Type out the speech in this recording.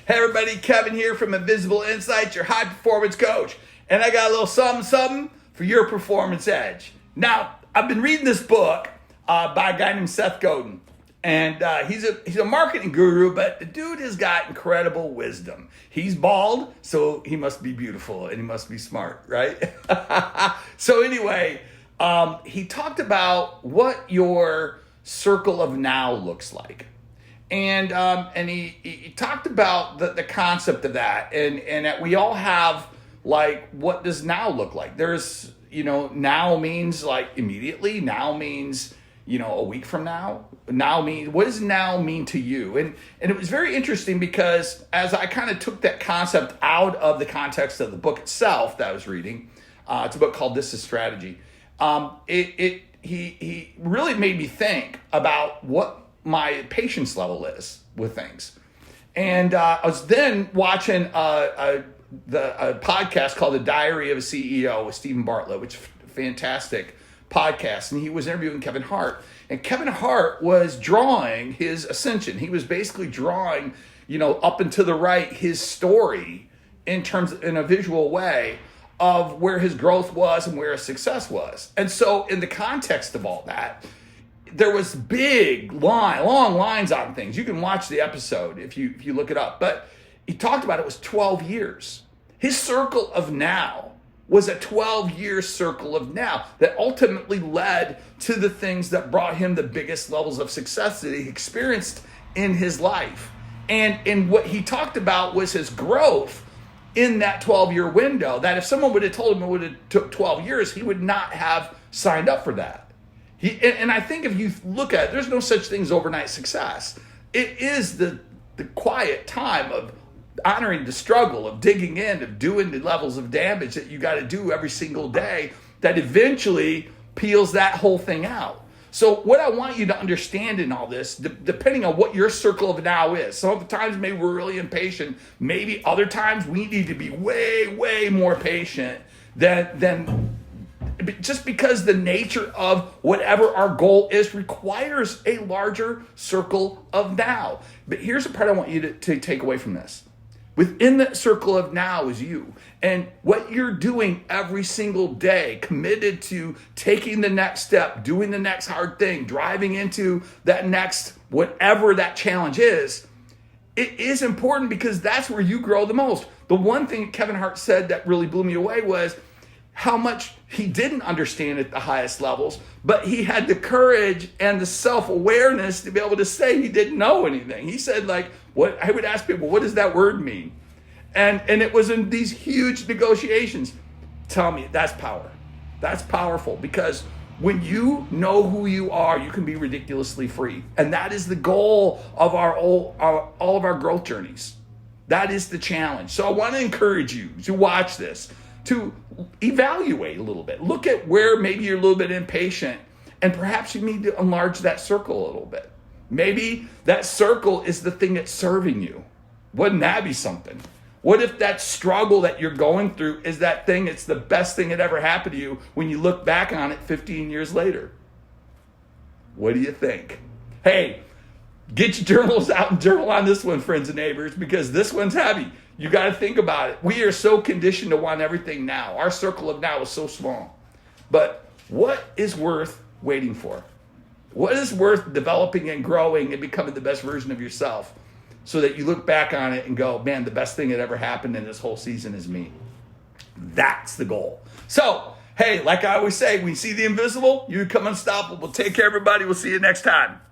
Hey everybody, Kevin here from Invisible Insights, your high performance coach. And I got a little something for your performance edge. Now, I've been reading this book by a guy named Seth Godin. And he's a marketing guru, but the dude has got incredible wisdom. He's bald, so he must be beautiful and he must be smart, right? So anyway, he talked about what your circle of now looks like. And he talked about the concept of that and that we all have, like, what does now look like? There's, now means like immediately. Now means, a week from now. Now means, what does now mean to you? And it was very interesting because as I kind of took that concept out of the context of the book itself that I was reading, it's a book called This Is Strategy. He really made me think about what my patience level is with things. And I was then watching a podcast called The Diary of a CEO with Stephen Bartlett, which is a fantastic podcast. And he was interviewing Kevin Hart. And Kevin Hart was drawing his ascension. He was basically drawing, up and to the right, his story in a visual way of where his growth was and where his success was. And so in the context of all that, there was long lines on things. You can watch the episode if you look it up. But he talked about it was 12 years. His circle of now was a 12-year circle of now that ultimately led to the things that brought him the biggest levels of success that he experienced in his life. And what he talked about was his growth in that 12-year window, that if someone would have told him it would have took 12 years, he would not have signed up for that. And I think if you look at it, there's no such thing as overnight success. It is the quiet time of honoring the struggle, of digging in, of doing the levels of damage that you got to do every single day that eventually peels that whole thing out. So what I want you to understand in all this, depending on what your circle of now is, some of the times maybe we're really impatient, maybe other times we need to be way, way more patient than just because the nature of whatever our goal is requires a larger circle of now. But here's the part I want you to take away from this. Within that circle of now is you. And what you're doing every single day, committed to taking the next step, doing the next hard thing, driving into that next, whatever that challenge is, it is important because that's where you grow the most. The one thing Kevin Hart said that really blew me away was how much he didn't understand at the highest levels, but he had the courage and the self-awareness to be able to say he didn't know anything. He said, what I would ask people, what does that word mean? And it was in these huge negotiations. Tell me, that's power. That's powerful because when you know who you are, you can be ridiculously free. And that is the goal of all of our growth journeys. That is the challenge. So I want to encourage you to watch this, to evaluate a little bit. Look at where maybe you're a little bit impatient and perhaps you need to enlarge that circle a little bit. Maybe that circle is the thing that's serving you. Wouldn't that be something? What if that struggle that you're going through is that thing, it's the best thing that ever happened to you when you look back on it 15 years later? What do you think? Hey, get your journals out and journal on this one, friends and neighbors, because this one's heavy. You got to think about it. We are so conditioned to want everything now. Our circle of now is so small. But what is worth waiting for? What is worth developing and growing and becoming the best version of yourself so that you look back on it and go, man, the best thing that ever happened in this whole season is me. That's the goal. So, hey, like I always say, when you see the invisible, you become unstoppable. Take care, everybody. We'll see you next time.